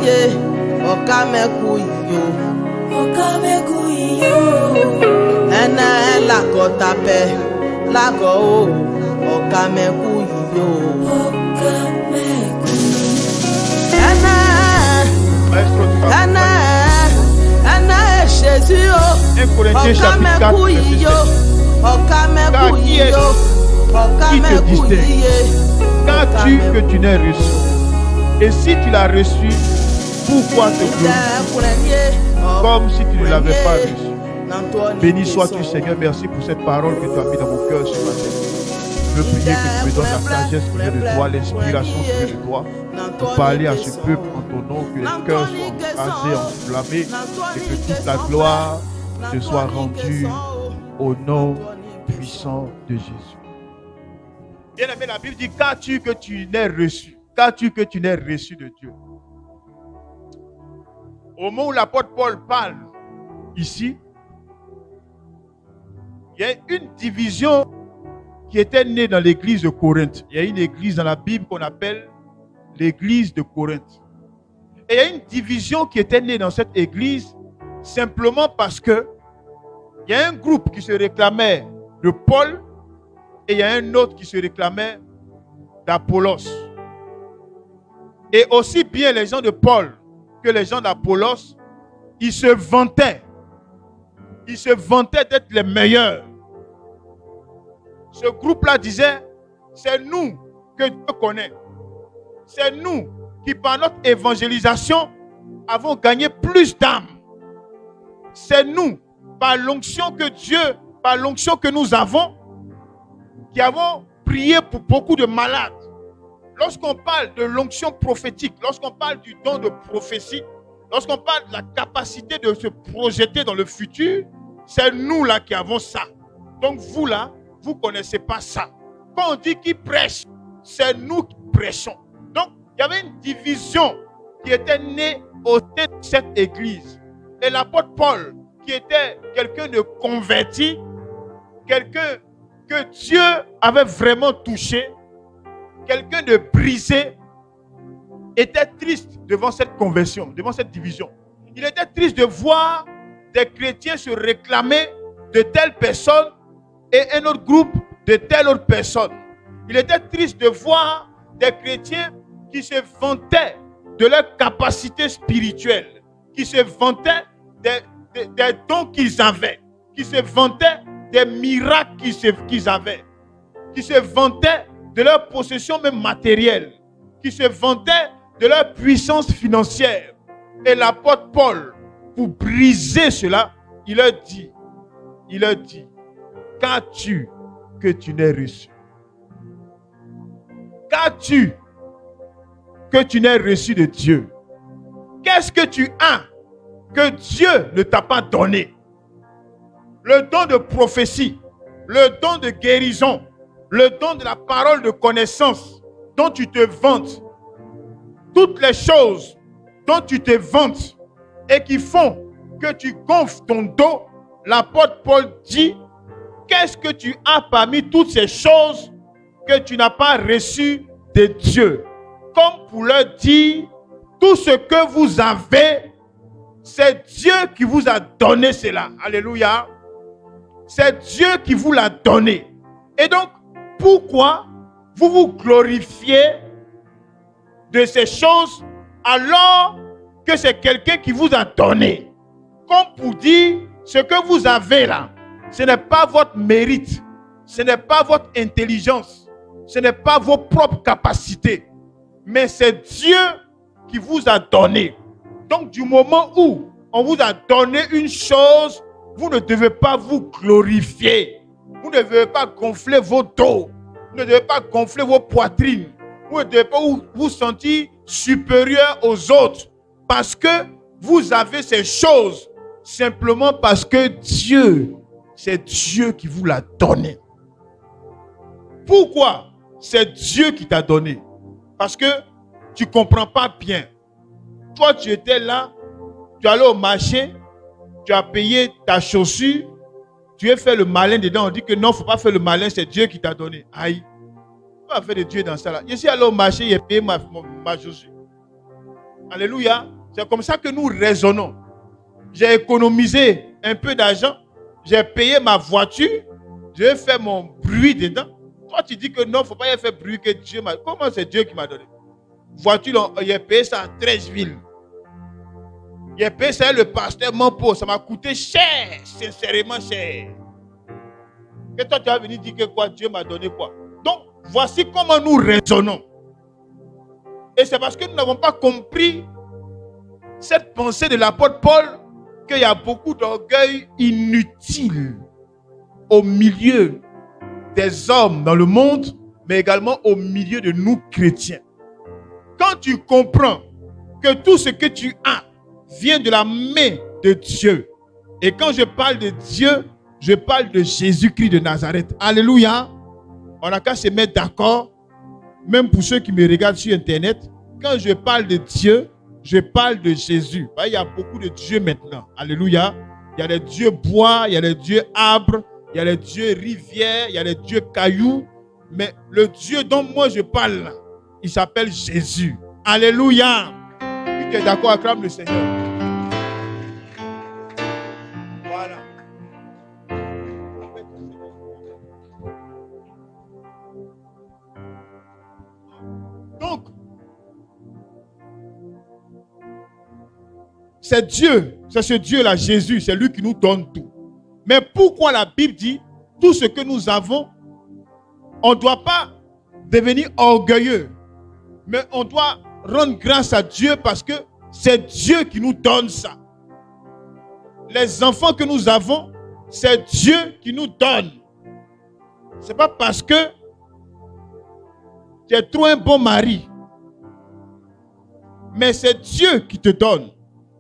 ye okameku yo ene la kotape la go okameku yo ene Jésus okameku yo okameku yo qui te distingue qu'as-tu que tu n'aies reçu? Et si tu l'as reçu, pourquoi te glorifier comme si tu ne l'avais pas reçu? Béni sois-tu, Seigneur. Merci pour cette parole que tu as mis dans mon cœur ce matin. Je veux prier que tu me donnes la sagesse qui vient de toi, l'inspiration qui vient de toi, pour parler à ce peuple en ton nom, que les cœurs soient rasés, enflammés, et que toute la gloire te soit rendue au nom puissant de Jésus. Bien aimé, la Bible dit qu'as-tu que tu n'aies reçu? Qu'as-tu que tu n'aies reçu de Dieu? Au moment où l'apôtre Paul parle ici, il y a une division qui était née dans l'église de Corinthe. Il y a une église dans la Bible qu'on appelle l'église de Corinthe. Et il y a une division qui était née dans cette église simplement parce que il y a un groupe qui se réclamait de Paul et il y a un autre qui se réclamait d'Apollos. Et aussi bien les gens de Paul que les gens d'Apollos, ils se vantaient. Ils se vantaient d'être les meilleurs. Ce groupe-là disait, c'est nous que Dieu connaît. C'est nous qui, par notre évangélisation, avons gagné plus d'âmes. C'est nous, par l'onction que Dieu, par l'onction que nous avons, qui avons prié pour beaucoup de malades. Lorsqu'on parle de l'onction prophétique, lorsqu'on parle du don de prophétie, lorsqu'on parle de la capacité de se projeter dans le futur, c'est nous là qui avons ça. Donc vous là, vous ne connaissez pas ça. Quand on dit qui prêche, c'est nous qui prêchons. Donc il y avait une division qui était née au sein de cette église. Et l'apôtre Paul, qui était quelqu'un de converti, quelqu'un que Dieu avait vraiment touché, quelqu'un de brisé, était triste devant cette conversion, devant cette division. Il était triste de voir des chrétiens se réclamer de telle personne et un autre groupe de telle autre personne. Il était triste de voir des chrétiens qui se vantaient de leur capacité spirituelle, qui se vantaient des dons qu'ils avaient, qui se vantaient des miracles qu'ils avaient, qui se vantaient de leur possession même matérielle, qui se vantaient de leur puissance financière. Et l'apôtre Paul, pour briser cela, il leur dit, qu'as-tu que tu n'aies reçu? Qu'as-tu que tu n'aies reçu de Dieu? Qu'est-ce que tu as que Dieu ne t'a pas donné? Le don de prophétie, le don de guérison, le don de la parole de connaissance dont tu te vantes, toutes les choses dont tu te vantes et qui font que tu gonfles ton dos, l'apôtre Paul dit, qu'est-ce que tu as parmi toutes ces choses que tu n'as pas reçues de Dieu? Comme pour leur dire, tout ce que vous avez, c'est Dieu qui vous a donné cela. Alléluia. C'est Dieu qui vous l'a donné. Et donc, pourquoi vous vous glorifiez de ces choses alors que c'est quelqu'un qui vous a donné? Comme pour dire, ce que vous avez là, ce n'est pas votre mérite, ce n'est pas votre intelligence, ce n'est pas vos propres capacités, mais c'est Dieu qui vous a donné. Donc du moment où on vous a donné une chose, vous ne devez pas vous glorifier. Vous ne devez pas gonfler vos dos. Vous ne devez pas gonfler vos poitrines. Vous ne devez pas vous sentir supérieur aux autres. Parce que vous avez ces choses simplement parce que Dieu, c'est Dieu qui vous l'a donné. Pourquoi? C'est Dieu qui t'a donné. Parce que tu ne comprends pas bien. Toi, tu étais là, tu allais au marché, tu as payé ta chaussure, tu as fait le malin dedans. On dit que non, il ne faut pas faire le malin, c'est Dieu qui t'a donné. Aïe, on va faire de Dieu dans ça là. Je suis allé au marché, j'ai payé ma chaussure. Alléluia. C'est comme ça que nous raisonnons. J'ai économisé un peu d'argent. J'ai payé ma voiture. Je vais faire mon bruit dedans. Toi, tu dis que non, il ne faut pas y faire bruit que Dieu m'a... Comment c'est Dieu qui m'a donné? Voiture, il a payé ça à 13 000. Il a payé ça, le pasteur Mampo. Ça m'a coûté cher, sincèrement cher. Et toi, tu vas venir dire que quoi? Dieu m'a donné quoi? Donc, voici comment nous raisonnons. Et c'est parce que nous n'avons pas compris cette pensée de l'apôtre Paul qu'il y a beaucoup d'orgueil inutile au milieu des hommes dans le monde, mais également au milieu de nous chrétiens. Quand tu comprends que tout ce que tu as vient de la main de Dieu, et quand je parle de Dieu, je parle de Jésus-Christ de Nazareth. Alléluia. On n'a qu'à se mettre d'accord. Même pour ceux qui me regardent sur Internet, quand je parle de Dieu, je parle de Jésus. Il y a beaucoup de dieux maintenant. Alléluia. Il y a les dieux bois, il y a les dieux arbres, il y a les dieux rivières, il y a les dieux cailloux. Mais le Dieu dont moi je parle là, il s'appelle Jésus. Alléluia. Tu es d'accord, acclame le Seigneur. Voilà. Donc, c'est Dieu, c'est ce Dieu-là, Jésus, c'est lui qui nous donne tout. Mais pourquoi la Bible dit, tout ce que nous avons, on ne doit pas devenir orgueilleux, mais on doit rendre grâce à Dieu parce que c'est Dieu qui nous donne ça. Les enfants que nous avons, c'est Dieu qui nous donne. Ce n'est pas parce que tu es trop un bon mari, mais c'est Dieu qui te donne.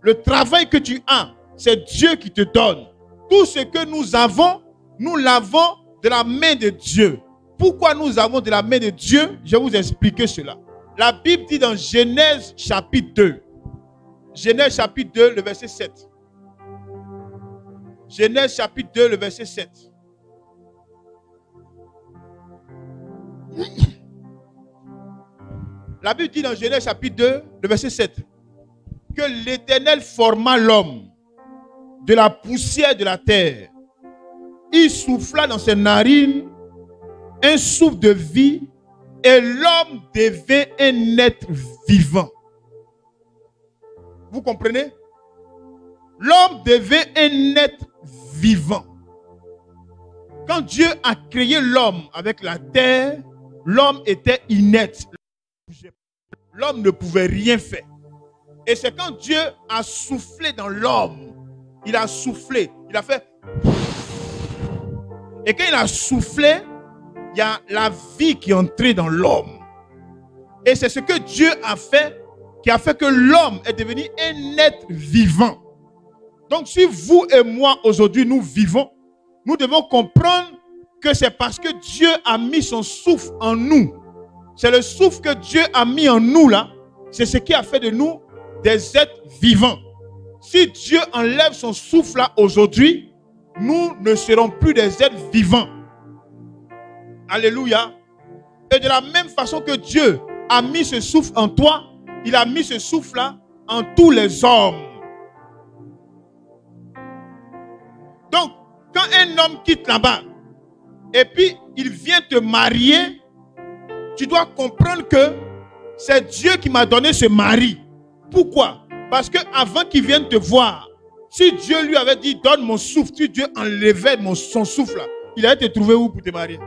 Le travail que tu as, c'est Dieu qui te donne. Tout ce que nous avons, nous l'avons de la main de Dieu. Pourquoi nous avons de la main de Dieu? Je vais vous expliquer cela. La Bible dit dans Genèse chapitre 2. Genèse chapitre 2, le verset 7. Genèse chapitre 2, le verset 7. La Bible dit dans Genèse chapitre 2, le verset 7. Que l'Éternel forma l'homme de la poussière de la terre. Il souffla dans ses narines un souffle de vie et l'homme devint un être vivant. Vous comprenez? L'homme devint un être vivant. Quand Dieu a créé l'homme avec la terre, l'homme était inerte. L'homme ne pouvait rien faire. Et c'est quand Dieu a soufflé dans l'homme, il a soufflé, il a fait. Et quand il a soufflé, il y a la vie qui est entrée dans l'homme. Et c'est ce que Dieu a fait, qui a fait que l'homme est devenu un être vivant. Donc si vous et moi aujourd'hui nous vivons, nous devons comprendre que c'est parce que Dieu a mis son souffle en nous. C'est le souffle que Dieu a mis en nous là. C'est ce qui a fait de nous des êtres vivants. Si Dieu enlève son souffle là aujourd'hui, nous ne serons plus des êtres vivants. Alléluia. Et de la même façon que Dieu a mis ce souffle en toi, il a mis ce souffle là en tous les hommes. Donc, quand un homme quitte là-bas et puis il vient te marier, tu dois comprendre que c'est Dieu qui m'a donné ce mari. Pourquoi? Parce que avant qu'il vienne te voir, si Dieu lui avait dit donne mon souffle, si Dieu enlevait son souffle là, il allait te trouver où pour te marier?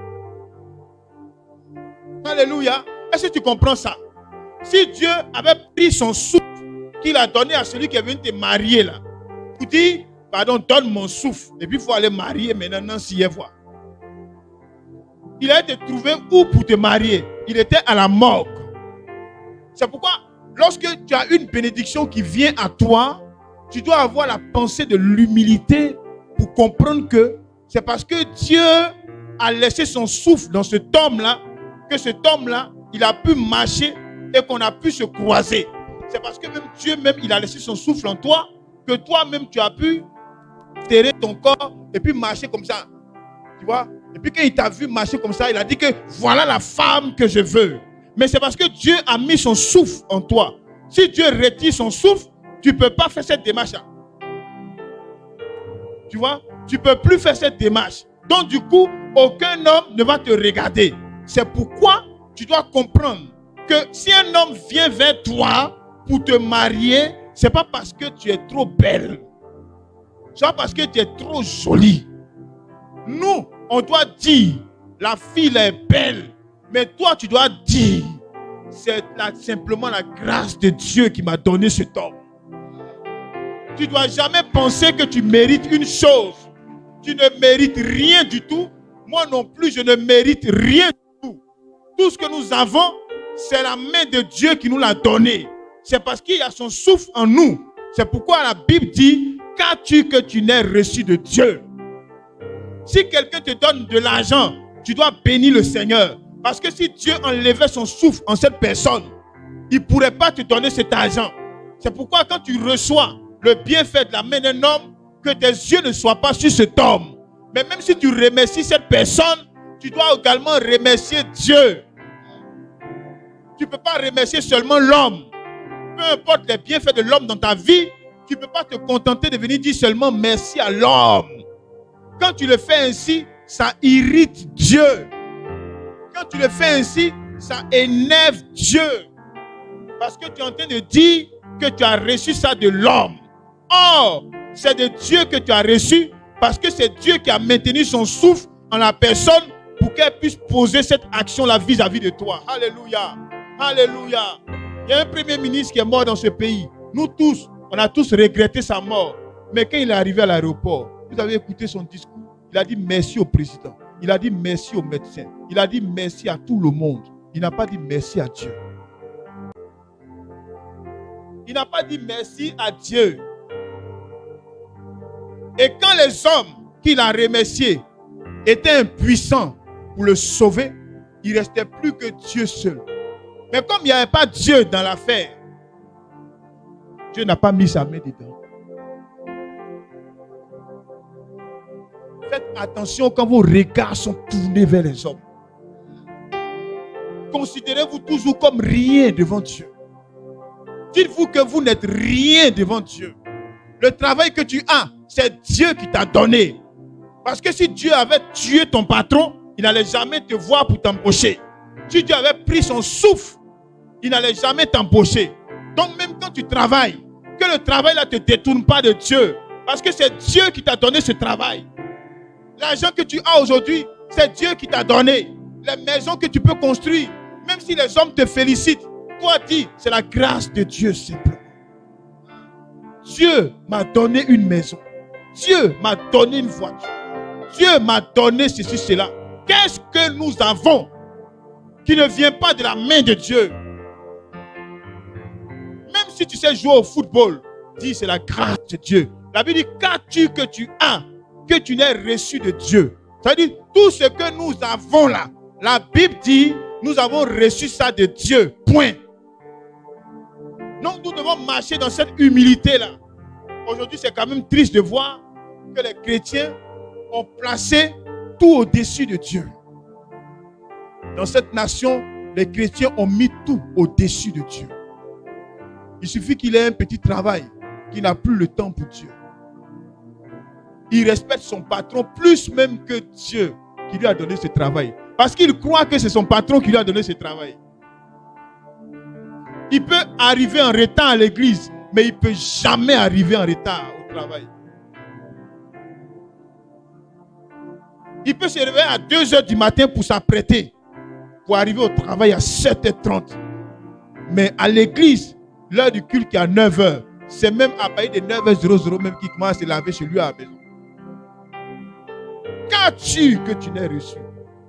Alléluia. Est-ce que tu comprends ça? Si Dieu avait pris son souffle qu'il a donné à celui qui est venu te marier là, pour dire pardon, donne mon souffle, et puis il faut aller marier maintenant s'il y a voir. Il allait te trouver où pour te marier? Il était à la morgue. C'est pourquoi lorsque tu as une bénédiction qui vient à toi, tu dois avoir la pensée de l'humilité pour comprendre que c'est parce que Dieu a laissé son souffle dans cet homme-là, que cet homme-là, il a pu marcher et qu'on a pu se croiser. C'est parce que même Dieu même, il a laissé son souffle en toi, que toi-même tu as pu terrer ton corps et puis marcher comme ça. Tu vois? Et puis quand il t'a vu marcher comme ça, il a dit que voilà la femme que je veux. Mais c'est parce que Dieu a mis son souffle en toi. Si Dieu retire son souffle, tu ne peux pas faire cette démarche-là. Tu vois? Tu ne peux plus faire cette démarche. Donc du coup, aucun homme ne va te regarder. C'est pourquoi tu dois comprendre que si un homme vient vers toi pour te marier, ce n'est pas parce que tu es trop belle. Ce n'est pas parce que tu es trop jolie. Nous, on doit dire, la fille est belle. Mais toi, tu dois dire, c'est simplement la grâce de Dieu qui m'a donné cet homme. Tu ne dois jamais penser que tu mérites une chose. Tu ne mérites rien du tout. Moi non plus, je ne mérite rien du tout. Tout ce que nous avons, c'est la main de Dieu qui nous l'a donné. C'est parce qu'il y a son souffle en nous. C'est pourquoi la Bible dit, qu'as-tu que tu n'aies reçu de Dieu? Si quelqu'un te donne de l'argent, tu dois bénir le Seigneur. Parce que si Dieu enlevait son souffle en cette personne, il ne pourrait pas te donner cet argent. C'est pourquoi quand tu reçois le bienfait de la main d'un homme, que tes yeux ne soient pas sur cet homme. Mais même si tu remercies cette personne, tu dois également remercier Dieu. Tu ne peux pas remercier seulement l'homme. Peu importe les bienfaits de l'homme dans ta vie, tu ne peux pas te contenter de venir dire seulement merci à l'homme. Quand tu le fais ainsi, ça irrite Dieu. Quand tu le fais ainsi, ça énerve Dieu. Parce que tu es en train de dire que tu as reçu ça de l'homme. Or, c'est de Dieu que tu as reçu parce que c'est Dieu qui a maintenu son souffle en la personne pour qu'elle puisse poser cette action-là vis-à-vis de toi. Alléluia. Alléluia. Il y a un premier ministre qui est mort dans ce pays. Nous tous, on a tous regretté sa mort. Mais quand il est arrivé à l'aéroport, vous avez écouté son discours. Il a dit merci au président. Il a dit merci aux médecins. Il a dit merci à tout le monde. Il n'a pas dit merci à Dieu. Il n'a pas dit merci à Dieu. Et quand les hommes qu'il a remerciés étaient impuissants pour le sauver, il ne restait plus que Dieu seul. Mais comme il n'y avait pas Dieu dans l'affaire, Dieu n'a pas mis sa main dedans. Faites attention quand vos regards sont tournés vers les hommes. Considérez-vous toujours comme rien devant Dieu. Dites-vous que vous n'êtes rien devant Dieu. Le travail que tu as, c'est Dieu qui t'a donné. Parce que si Dieu avait tué ton patron, il n'allait jamais te voir pour t'embaucher. Si Dieu avait pris son souffle, il n'allait jamais t'embaucher. Donc même quand tu travailles, que le travail ne te détourne pas de Dieu. Parce que c'est Dieu qui t'a donné ce travail. L'argent que tu as aujourd'hui, c'est Dieu qui t'a donné. Les maisons que tu peux construire, même si les hommes te félicitent, toi dis, c'est la grâce de Dieu simplement. Dieu m'a donné une maison. Dieu m'a donné une voiture. Dieu m'a donné ceci, cela. Qu'est-ce que nous avons qui ne vient pas de la main de Dieu? Même si tu sais jouer au football, dis c'est la grâce de Dieu. La Bible dit, qu'as-tu que tu as, que tu n'aies reçu de Dieu? Ça veut dire, tout ce que nous avons là, la Bible dit, nous avons reçu ça de Dieu. Point. Donc nous devons marcher dans cette humilité-là. Aujourd'hui, c'est quand même triste de voir que les chrétiens ont placé tout au-dessus de Dieu. Dans cette nation, les chrétiens ont mis tout au-dessus de Dieu. Il suffit qu'il ait un petit travail, qu'il n'a plus le temps pour Dieu. Il respecte son patron plus même que Dieu qui lui a donné ce travail. Parce qu'il croit que c'est son patron qui lui a donné ce travail. Il peut arriver en retard à l'église, mais il ne peut jamais arriver en retard au travail. Il peut se réveiller à 2h du matin pour s'apprêter, pour arriver au travail à 7h30. Mais à l'église, l'heure du culte est à 9h. C'est même à partir de 9h00 même qu'il commence à se laver chez lui à la maison. Qu'as-tu que tu n'aies reçu?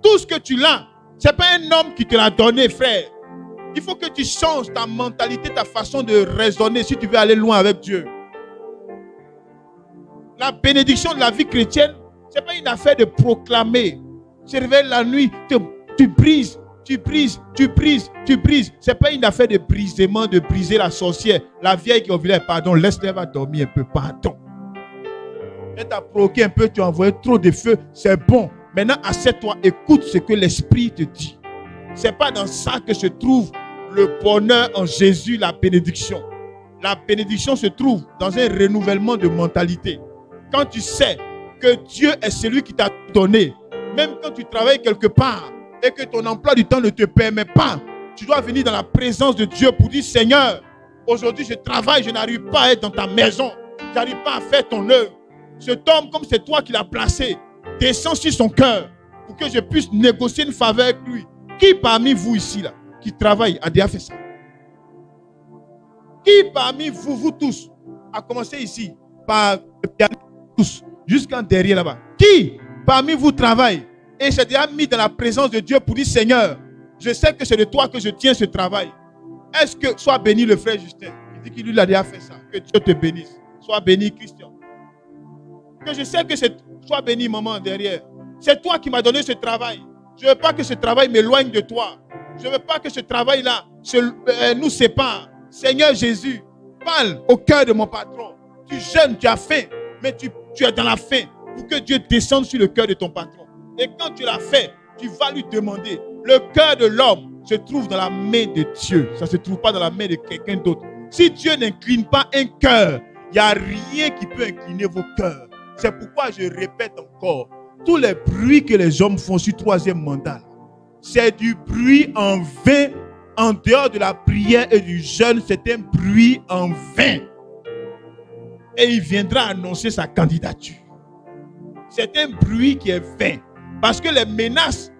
Tout ce que tu l'as, ce n'est pas un homme qui te l'a donné, frère. Il faut que tu changes ta mentalité, ta façon de raisonner si tu veux aller loin avec Dieu. La bénédiction de la vie chrétienne, ce n'est pas une affaire de proclamer. Tu te réveilles la nuit, tu brises, tu brises, tu brises, tu brises. Ce n'est pas une affaire de brisement, de briser la sorcière. La vieille qui revient, pardon, laisse-la va dormir un peu, pardon. Elle t'a provoqué un peu, tu as envoyé trop de feu, c'est bon. Maintenant, assieds-toi, écoute ce que l'Esprit te dit. Ce n'est pas dans ça que se trouve le bonheur en Jésus, la bénédiction. La bénédiction se trouve dans un renouvellement de mentalité. Quand tu sais que Dieu est celui qui t'a donné, même quand tu travailles quelque part et que ton emploi du temps ne te permet pas, tu dois venir dans la présence de Dieu pour dire, Seigneur, aujourd'hui je travaille, je n'arrive pas à être dans ta maison, je n'arrive pas à faire ton œuvre. Cet homme, comme c'est toi qui l'as placé, descends sur son cœur pour que je puisse négocier une faveur avec lui. Qui parmi vous ici, là, qui travaille, a déjà fait ça? Qui parmi vous, vous tous, a commencé ici, par tous, jusqu'en derrière là-bas? Qui parmi vous travaille et s'est déjà mis dans la présence de Dieu pour dire, Seigneur, je sais que c'est de toi que je tiens ce travail. Est-ce que, sois béni le frère Justin, il dit qu'il lui a déjà fait ça, que Dieu te bénisse. Sois béni Christian. Que je sais que c'est, sois béni maman derrière. C'est toi qui m'as donné ce travail. Je ne veux pas que ce travail m'éloigne de toi. Je ne veux pas que ce travail-là nous sépare. Seigneur Jésus, parle au cœur de mon patron. Tu jeûnes, tu as faim, mais tu es dans la faim pour que Dieu descende sur le cœur de ton patron. Et quand tu l'as fait, tu vas lui demander. Le cœur de l'homme se trouve dans la main de Dieu. Ça ne se trouve pas dans la main de quelqu'un d'autre. Si Dieu n'incline pas un cœur, il n'y a rien qui peut incliner vos cœurs. C'est pourquoi je répète encore, tous les bruits que les hommes font sur troisième mandat, c'est du bruit en vain. En dehors de la prière et du jeûne, c'est un bruit en vain. Et il viendra annoncer sa candidature. C'est un bruit qui est vain. Parce que les menaces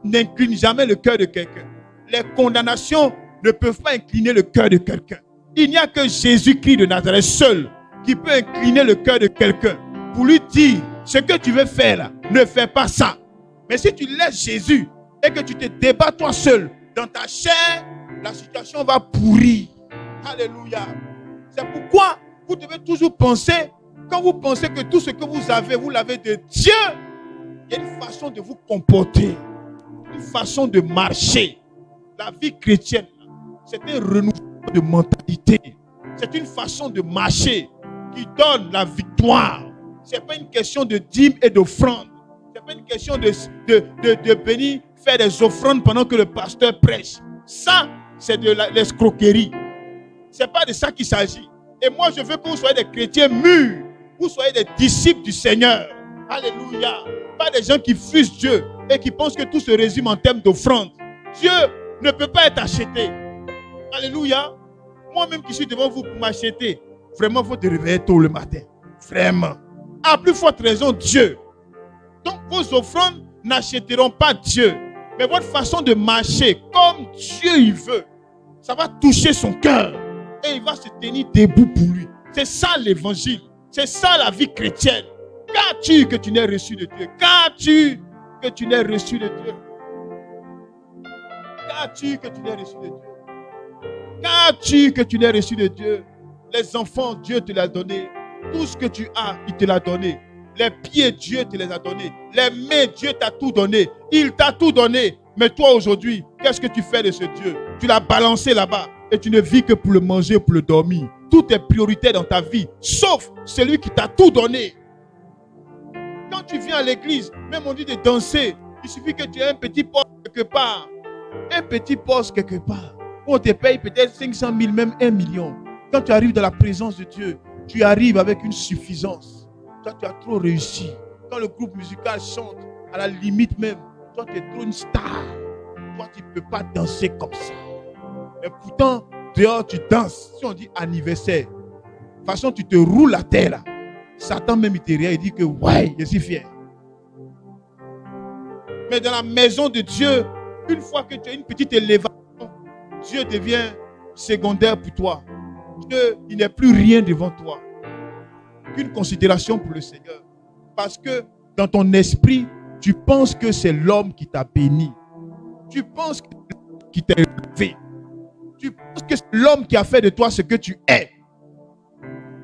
n'inclinent jamais le cœur de quelqu'un. Les condamnations ne peuvent pas incliner le cœur de quelqu'un. Il n'y a que Jésus-Christ de Nazareth seul qui peut incliner le cœur de quelqu'un pour lui dire, ce que tu veux faire là, ne fais pas ça. Mais si tu laisses Jésus et que tu te débats toi seul dans ta chair, la situation va pourrir. Alléluia. C'est pourquoi vous devez toujours penser, quand vous pensez que tout ce que vous avez, vous l'avez de Dieu, il y a une façon de vous comporter, une façon de marcher. La vie chrétienne, c'est un renouveau de mentalité. C'est une façon de marcher qui donne la victoire. Ce n'est pas une question de dîmes et d'offrandes. Ce n'est pas une question de bénir, faire des offrandes pendant que le pasteur prêche. Ça, c'est de l'escroquerie. Ce n'est pas de ça qu'il s'agit. Et moi, je veux que vous soyez des chrétiens mûrs. Vous soyez des disciples du Seigneur. Alléluia. Pas des gens qui fusent Dieu et qui pensent que tout se résume en termes d'offrande. Dieu ne peut pas être acheté. Alléluia. Moi-même qui suis devant vous pour m'acheter, vraiment, il faut te réveiller tôt le matin. Vraiment. À plus forte raison, Dieu. Donc, vos offrandes n'achèteront pas Dieu. Mais votre façon de marcher comme Dieu il veut, ça va toucher son cœur. Et il va se tenir debout pour lui. C'est ça l'évangile. C'est ça la vie chrétienne. Qu'as-tu que tu n'aies reçu de Dieu? Qu'as-tu que tu n'aies reçu de Dieu? Qu'as-tu que tu n'aies reçu de Dieu? Qu'as-tu que tu n'aies reçu de Dieu? Les enfants, Dieu te l'a donné. Tout ce que tu as, il te l'a donné. Les pieds, Dieu te les a donnés. Les mains, Dieu t'a tout donné. Il t'a tout donné. Mais toi aujourd'hui, qu'est-ce que tu fais de ce Dieu? Tu l'as balancé là-bas et tu ne vis que pour le manger, pour le dormir. Tout est prioritaire dans ta vie, sauf celui qui t'a tout donné. Quand tu viens à l'église, même on dit de danser, il suffit que tu aies un petit poste quelque part. Un petit poste quelque part. Où on te paye peut-être 500 000, même 1 million. Quand tu arrives dans la présence de Dieu, tu arrives avec une suffisance. Toi, tu as trop réussi. Quand le groupe musical chante, à la limite même, toi, tu es trop une star. Toi, tu ne peux pas danser comme ça. Mais pourtant, dehors, tu danses. Si on dit anniversaire, de toute façon, tu te roules la terre là. Satan même, il te regarde, il dit que, ouais, je suis fier. Mais dans la maison de Dieu, une fois que tu as une petite élévation, Dieu devient secondaire pour toi. Dieu, il n'est plus rien devant toi. Qu'une considération pour le Seigneur. Parce que dans ton esprit, tu penses que c'est l'homme qui t'a béni. Tu penses que c'est l'homme qui t'a élevé. Tu penses que c'est l'homme qui a fait de toi ce que tu es.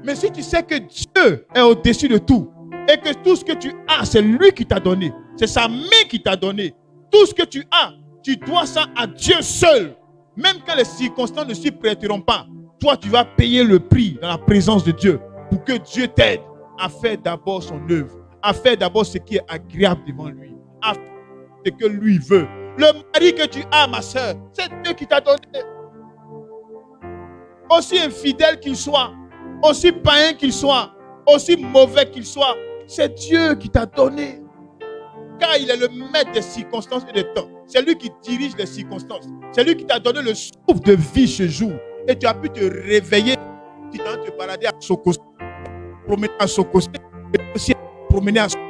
Mais si tu sais que Dieu est au-dessus de tout et que tout ce que tu as, c'est lui qui t'a donné. C'est sa main qui t'a donné. Tout ce que tu as, tu dois ça à Dieu seul. Même quand les circonstances ne s'y prêteront pas, toi, tu vas payer le prix dans la présence de Dieu pour que Dieu t'aide à faire d'abord son œuvre, à faire d'abord ce qui est agréable devant lui, à faire ce que lui veut. Le mari que tu as, ma soeur, c'est Dieu qui t'a donné. aussi infidèle qu'il soit, aussi païen qu'il soit, aussi mauvais qu'il soit, c'est Dieu qui t'a donné. Car il est le maître des circonstances et des temps. C'est lui qui dirige les circonstances. C'est lui qui t'a donné le souffle de vie ce jour. Et tu as pu te réveiller. Tu t'as te balader à Sokosé, promener à Sokosé, et aussi promener à Sokosé,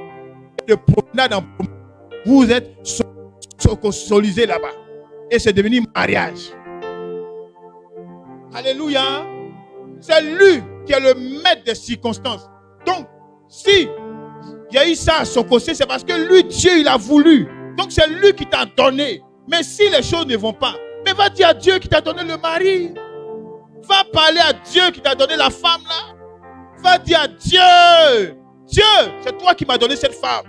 de promenade en promenade. Vous êtes sokosolisés là-bas. Et c'est devenu mariage. Alléluia. C'est lui qui est le maître des circonstances. Donc, si il y a eu ça à Sokosé, c'est parce que lui, Dieu, il a voulu. Donc, c'est lui qui t'a donné. Mais si les choses ne vont pas, mais va dire à Dieu qui t'a donné le mari. Va parler à Dieu qui t'a donné la femme là. Va dire à Dieu. Dieu, c'est toi qui m'as donné cette femme.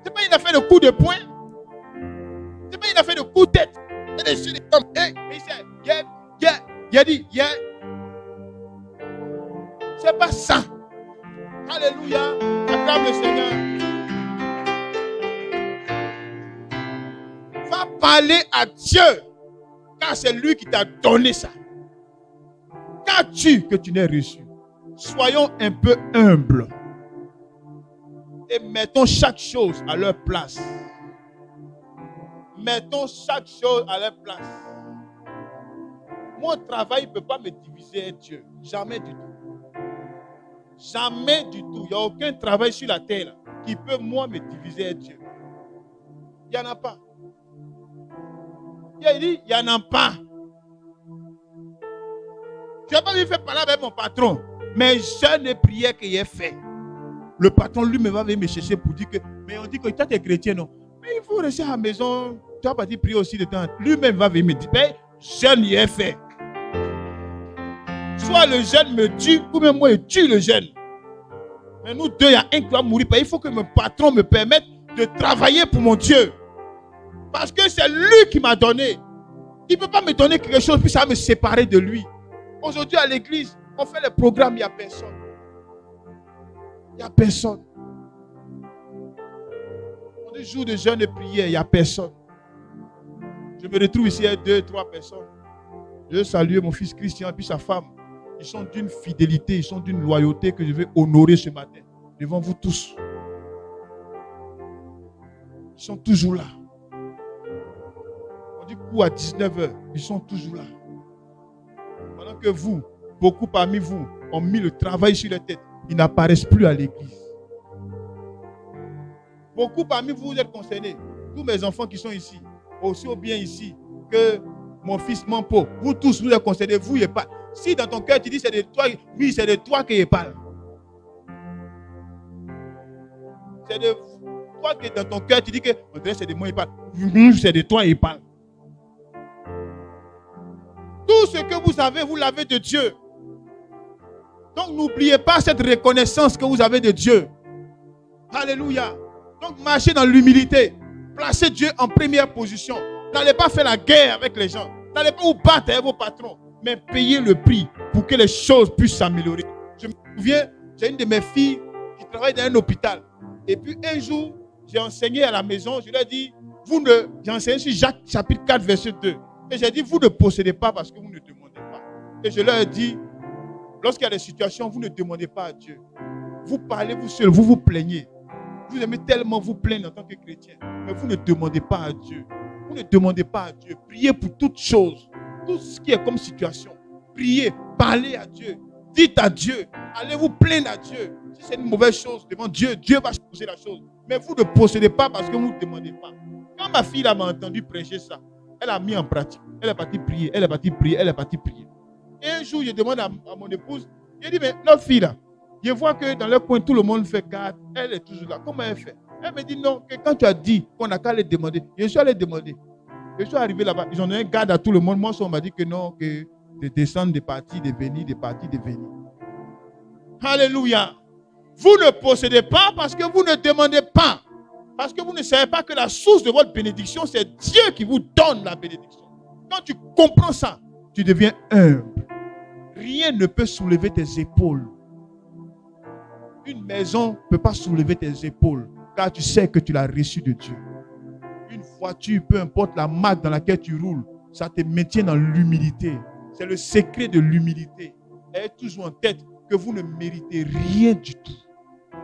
C'est pas il a fait le coup de poing. C'est pas il a fait le coup de tête. Il a dit, c'est pas ça. Alléluia. Acclame le Seigneur. Va parler à Dieu. Car c'est lui qui t'a donné ça. Qu'as-tu que tu n'aies reçu? Soyons un peu humbles. Et mettons chaque chose à leur place. Mettons chaque chose à leur place. Mon travail ne peut pas me diviser avec Dieu. Jamais du tout. Jamais du tout. Il n'y a aucun travail sur la terre là, qui peut moi me diviser avec Dieu. Il n'y en a pas. Il dit, il n'y en a pas. Je n'ai pas vu faire parler avec mon patron. Mais je ne priais qu'il ait fait. Le patron lui me va venir me chercher pour dire que, mais on dit que toi tu es chrétien, non? Mais il faut rester à la maison. Tu vas partir prier aussi de temps. Lui-même va venir me dire, mais je n'y ai fait. Soit le jeune me tue, ou même moi je tue le jeune. Mais nous deux, il y a un qui va mourir. Il faut que mon patron me permette de travailler pour mon Dieu. Parce que c'est lui qui m'a donné. Il ne peut pas me donner quelque chose, puis ça va me séparer de lui. Aujourd'hui à l'église, on fait les programmes, il n'y a personne. Il n'y a personne. On dit jour de jeûne et prière, il n'y a personne. Je me retrouve ici avec 2, 3 personnes. Je salue mon fils Christian et puis sa femme. Ils sont d'une fidélité, ils sont d'une loyauté que je vais honorer ce matin. Devant vous tous. Ils sont toujours là. On dit coup à 19h, ils sont toujours là. Pendant que vous, beaucoup parmi vous, ont mis le travail sur la tête. Ils n'apparaissent plus à l'église. Beaucoup parmi vous, vous êtes concernés. Tous mes enfants qui sont ici, aussi bien ici que mon fils Mampo, vous tous, vous êtes concernés, vous, il pas. Si dans ton cœur, tu dis c'est de toi, oui, c'est de toi qu'il parle. C'est de toi que dans ton cœur, tu dis que c'est de moi il parle. C'est de toi il parle. Tout ce que vous avez, vous l'avez de Dieu. Donc n'oubliez pas cette reconnaissance que vous avez de Dieu. Alléluia. Donc marchez dans l'humilité. Placez Dieu en première position. N'allez pas faire la guerre avec les gens. N'allez pas vous battre avec vos patrons. Mais payez le prix pour que les choses puissent s'améliorer. Je me souviens, j'ai une de mes filles qui travaille dans un hôpital. Et puis un jour, j'ai enseigné à la maison. Je lui ai dit, j'ai enseigné sur Jacques chapitre 4 verset 2. Et j'ai dit, vous ne possédez pas parce que vous ne demandez pas. Et je leur ai dit, lorsqu'il y a des situations, vous ne demandez pas à Dieu. Vous parlez vous seul, vous vous plaignez. Vous aimez tellement vous plaindre en tant que chrétien. Mais vous ne demandez pas à Dieu. Vous ne demandez pas à Dieu. Priez pour toutes choses. Tout ce qui est comme situation. Priez, parlez à Dieu. Dites à Dieu. Allez vous plaindre à Dieu. Si c'est une mauvaise chose devant Dieu, Dieu va changer la chose. Mais vous ne possédez pas parce que vous ne demandez pas. Quand ma fille m'a entendu prêcher ça, elle a mis en pratique. Elle est partie prier, elle est partie prier, elle est partie prier. Et un jour, je demande à mon épouse, je dis, mais notre fille là, je vois que dans le coin, tout le monde fait garde. Elle est toujours là. Comment elle fait? Elle me dit non, que quand tu as dit qu'on n'a qu'à les demander, je suis allé demander. Je suis arrivé là-bas, ils ont donné un garde à tout le monde. Moi, on m'a dit que non, que de descendre, de partir, de venir, de partir, de venir. Alléluia. Vous ne possédez pas parce que vous ne demandez pas. Parce que vous ne savez pas que la source de votre bénédiction, c'est Dieu qui vous donne la bénédiction. Quand tu comprends ça, tu deviens humble. Rien ne peut soulever tes épaules. Une maison ne peut pas soulever tes épaules, car tu sais que tu l'as reçu de Dieu. Une voiture, peu importe la marque dans laquelle tu roules, ça te maintient dans l'humilité. C'est le secret de l'humilité. Ayez toujours en tête que vous ne méritez rien du tout.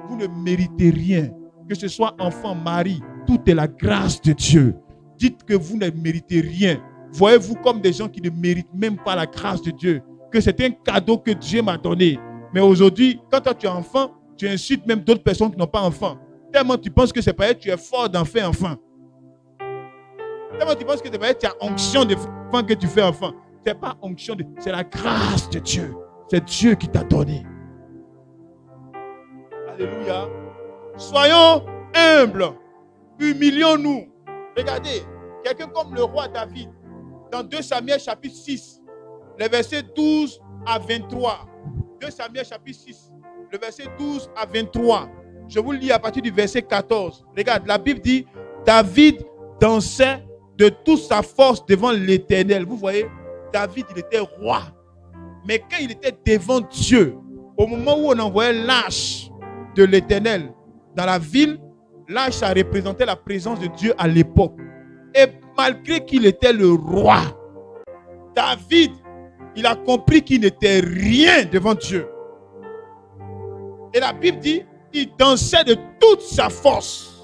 Vous ne méritez rien. Que ce soit enfant, mari, tout est la grâce de Dieu. Dites que vous ne méritez rien. Voyez-vous comme des gens qui ne méritent même pas la grâce de Dieu. Que c'est un cadeau que Dieu m'a donné. Mais aujourd'hui, quand toi tu es enfant, tu insultes même d'autres personnes qui n'ont pas enfant. Tellement tu penses que c'est pas tu es fort d'en faire enfant. Tellement tu penses que c'est pas tu as onction de enfant que tu fais enfant. Ce n'est pas onction, c'est la grâce de Dieu. C'est Dieu qui t'a donné. Alléluia. Soyons humbles. Humilions-nous. Regardez, quelqu'un comme le roi David, dans 2 Samuel chapitre 6, les versets 12 à 23. 2 Samuel chapitre 6, le verset 12 à 23. Je vous le lis à partir du verset 14. Regarde, la Bible dit, David dansait de toute sa force devant l'Éternel. Vous voyez, David, il était roi. Mais quand il était devant Dieu, au moment où on envoyait l'arche de l'Éternel dans la ville, l'arche, ça représentait la présence de Dieu à l'époque. Et malgré qu'il était le roi, David, il a compris qu'il n'était rien devant Dieu. Et la Bible dit, il dansait de toute sa force.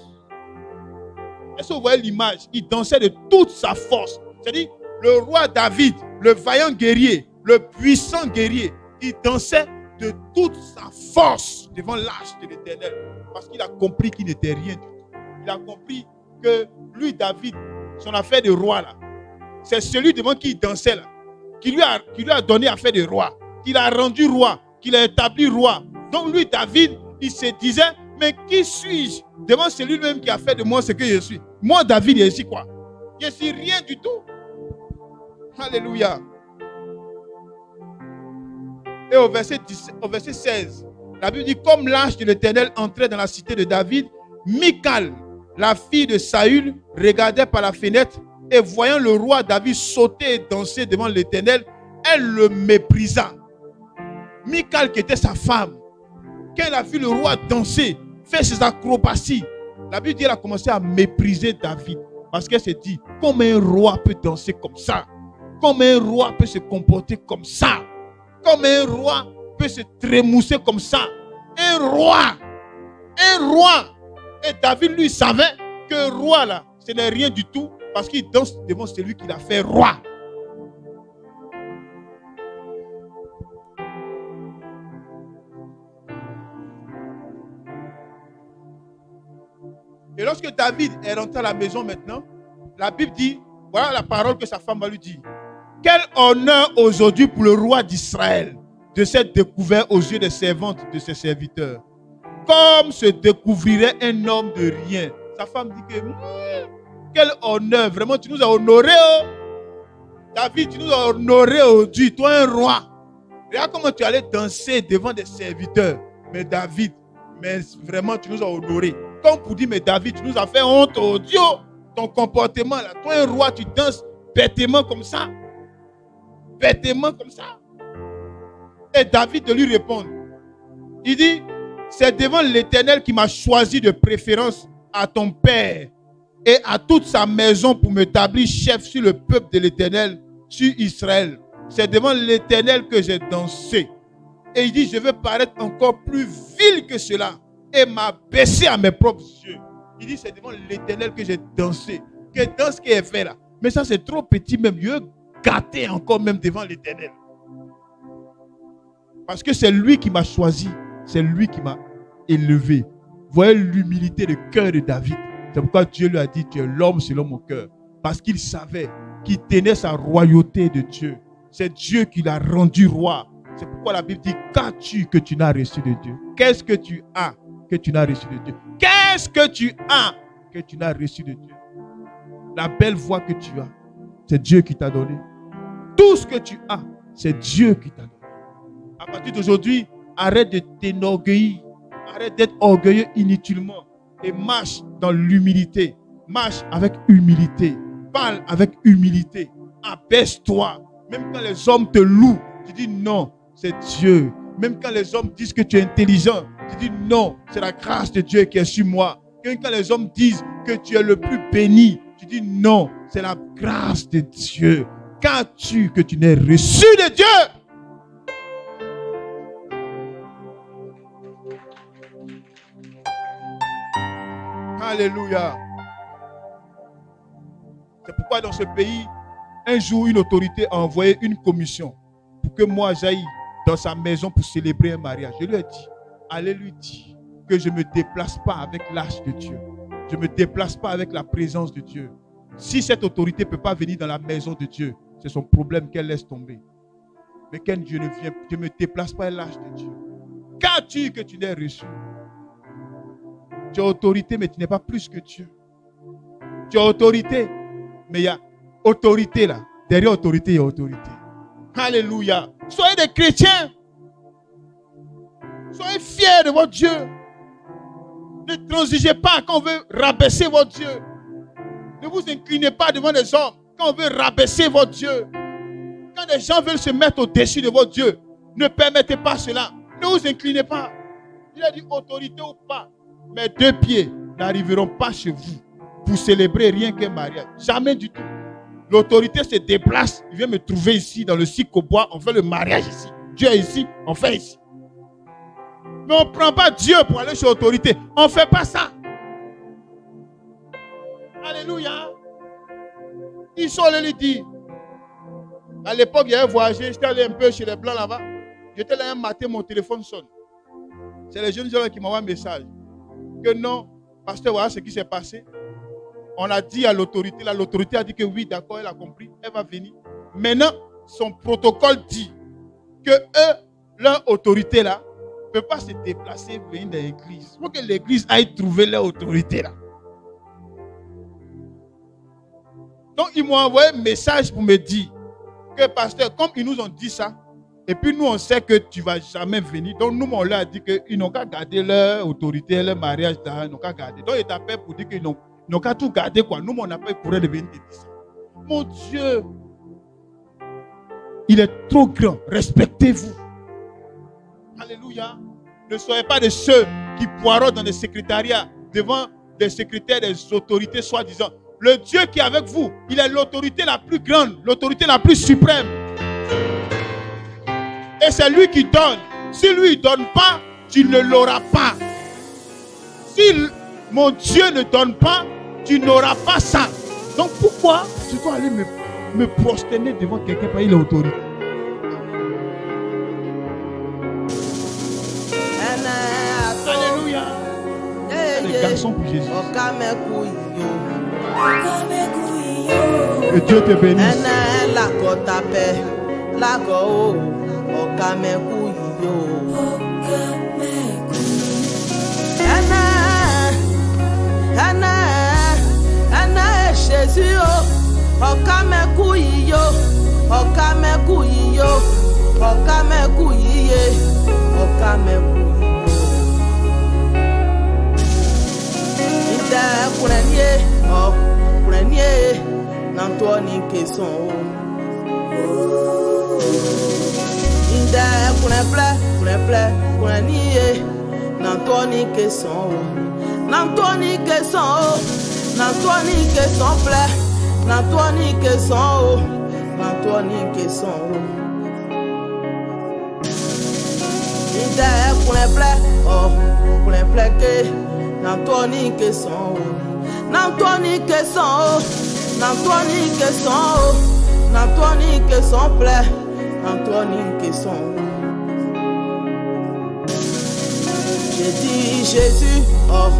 Est-ce que vous voyez l'image? Il dansait de toute sa force. C'est-à-dire, le roi David, le vaillant guerrier, le puissant guerrier, il dansait de toute sa force devant l'arche de l'Éternel. Parce qu'il a compris qu'il n'était rien du tout. Il a compris que lui, David, son affaire de roi, là, c'est celui devant qui il dansait, là, qui lui a donné affaire de roi, qu'il a rendu roi, qu'il a établi roi. Donc lui, David, il se disait, mais qui suis-je devant celui-même qui a fait de moi ce que je suis? Moi, David, je suis quoi? Je suis rien du tout. Alléluia. Et au verset 16, la Bible dit, comme l'ange de l'Éternel entrait dans la cité de David, Michal, la fille de Saül, regardait par la fenêtre et voyant le roi David sauter et danser devant l'Éternel, elle le méprisa. Michal, qui était sa femme, quand elle a vu le roi danser, faire ses acrobaties, la Bible dit qu'elle a commencé à mépriser David. Parce qu'elle s'est dit, comment un roi peut danser comme ça? Comment un roi peut se comporter comme ça? Comment un roi peut se trémousser comme ça? Un roi! Et David, lui, savait que roi, là, ce n'est rien du tout parce qu'il danse devant celui qui l'a fait roi. Et lorsque David est rentré à la maison maintenant, la Bible dit, voilà la parole que sa femme va lui dire. Quel honneur aujourd'hui pour le roi d'Israël de s'être découvert aux yeux des servantes de ses serviteurs. Comme se découvrirait un homme de rien. Sa femme dit que, quel honneur, vraiment tu nous as honorés. Oh. David, tu nous as honorés aujourd'hui, toi un roi. Regarde comment tu allais danser devant des serviteurs. Mais David, mais vraiment tu nous as honorés. Comme pour dire, mais David, tu nous as fait honte, oh Dieu, ton comportement là. Toi un roi, tu danses bêtement comme ça. Bêtement comme ça. Et David de lui répondre. Il dit, c'est devant l'Éternel qui m'a choisi de préférence à ton père et à toute sa maison pour m'établir chef sur le peuple de l'Éternel, sur Israël. C'est devant l'Éternel que j'ai dansé. Et il dit, je veux paraître encore plus vil que cela et m'abaisser à mes propres yeux. Il dit, c'est devant l'Éternel que j'ai dansé. Que danse qui est fait là. Mais ça, c'est trop petit même. Je veux gâter encore même devant l'Éternel. Parce que c'est lui qui m'a choisi. C'est lui qui m'a élevé. Voyez l'humilité de cœur de David. C'est pourquoi Dieu lui a dit, tu es l'homme selon mon cœur. Parce qu'il savait qu'il tenait sa royauté de Dieu. C'est Dieu qui l'a rendu roi. C'est pourquoi la Bible dit, qu'as-tu que tu n'as reçu de Dieu? Qu'est-ce que tu as que tu n'as reçu de Dieu? Qu'est-ce que tu as que tu n'as reçu de Dieu? La belle voix que tu as, c'est Dieu qui t'a donné. Tout ce que tu as, c'est Dieu qui t'a donné. À partir d'aujourd'hui, arrête de t'enorgueillir. Arrête d'être orgueilleux inutilement. Et marche dans l'humilité. Marche avec humilité. Parle avec humilité. Abaisse-toi. Même quand les hommes te louent, tu dis non, c'est Dieu. Même quand les hommes disent que tu es intelligent, tu dis non, c'est la grâce de Dieu qui est sur moi. Même quand les hommes disent que tu es le plus béni, tu dis non, c'est la grâce de Dieu. qu'as-tu que tu n'aies reçu de Dieu? Alléluia. C'est pourquoi dans ce pays, un jour, une autorité a envoyé une commission pour que moi j'aille dans sa maison pour célébrer un mariage. Je lui ai dit, allez lui dire que je ne me déplace pas avec l'âge de Dieu. Je ne me déplace pas avec la présence de Dieu. Si cette autorité ne peut pas venir dans la maison de Dieu, c'est son problème qu'elle laisse tomber. Mais quand Dieu ne vient, je ne me déplace pas à l'âge de Dieu. Qu'as-tu que tu n'aies reçu? Tu as autorité, mais tu n'es pas plus que Dieu. Tu as autorité, mais il y a autorité là. Derrière autorité, il y a autorité. Alléluia. Soyez des chrétiens. Soyez fiers de votre Dieu. Ne transigez pas quand on veut rabaisser votre Dieu. Ne vous inclinez pas devant les hommes quand on veut rabaisser votre Dieu. Quand les gens veulent se mettre au-dessus de votre Dieu, ne permettez pas cela. Ne vous inclinez pas. Il a dit autorité ou pas. Mais 2 pieds n'arriveront pas chez vous pour célébrer rien qu'un mariage. Jamais du tout. L'autorité se déplace. Il vient me trouver ici dans le cycle au bois. On fait le mariage ici. Dieu est ici. On fait ici. Mais on ne prend pas Dieu pour aller chez l'autorité. On ne fait pas ça. Alléluia. Ils sont allés lui dire. À l'époque, il y avait voyagé. J'étais allé un peu chez les Blancs là-bas. J'étais là un matin, mon téléphone sonne. C'est les jeunes gens qui m'envoient un message. Que non, pasteur, voilà ce qui s'est passé. On a dit à l'autorité. L'autorité a dit que oui, d'accord, elle a compris. Elle va venir. Maintenant, son protocole dit que eux, leur autorité là, ne peut pas se déplacer venir dans l'église. Il faut que l'église aille trouver leur autorité là. Donc, ils m'ont envoyé un message pour me dire que, pasteur, comme ils nous ont dit ça, et puis nous, on sait que tu ne vas jamais venir. Donc, nous, on leur a dit qu'ils n'ont qu'à garder leur autorité, leur mariage, ils n'ont qu'à garder. Donc, ils t'appellent pour dire qu'ils n'ont qu'à tout garder, quoi. Nous, on n'a pas pour de venir te dire ça. Mon Dieu, il est trop grand. Respectez-vous. Alléluia. Ne soyez pas de ceux qui poireautent dans des secrétariats devant des secrétaires, des autorités soi-disant. Le Dieu qui est avec vous, il est l'autorité la plus grande, l'autorité la plus suprême. Et c'est lui qui donne. Si lui ne donne pas, tu ne l'auras pas. Si mon Dieu ne donne pas, tu n'auras pas ça. Donc pourquoi tu dois aller me prosterner devant quelqu'un parce qu'il a l'autorité? Alléluia. Les garçons pour Jésus. Que Dieu te bénisse. Jésus, j'ai dit Jésus, oh,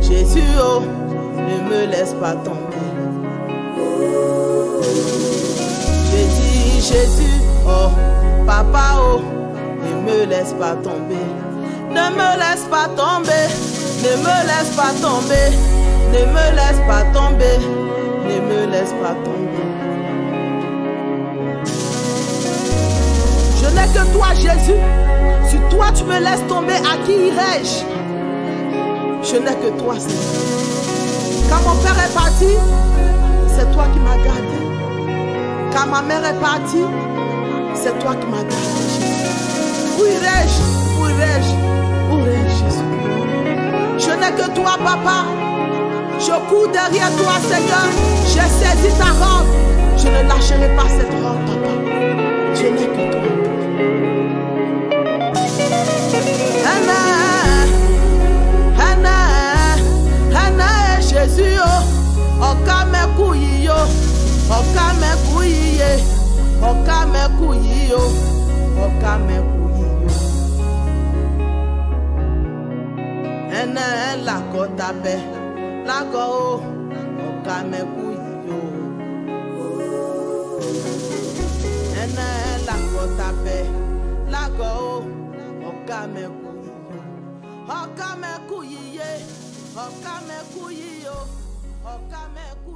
Jésus, oh, ne me laisse pas tomber. J'ai dit Jésus, oh, papa, oh, ne me laisse pas tomber. Ne me laisse pas tomber, ne me laisse pas tomber, ne me laisse pas tomber, ne me laisse pas tomber. Je n'ai que toi, Jésus. Si toi tu me laisses tomber, à qui irai-je? Je n'ai que toi, Seigneur. Quand mon père est parti, c'est toi qui m'as gardé. Quand ma mère est partie, c'est toi qui m'as gardé, Jésus. Où irai-je? Où irai-je? Où irai-je, Jésus? Je n'ai que toi, papa. Je cours derrière toi, Seigneur. J'ai saisi ta robe. Je ne lâcherai pas cette robe. tabe lago oka meku yo ene lago tabe lago oka meku yo oka meku yiye oka meku yo oka meku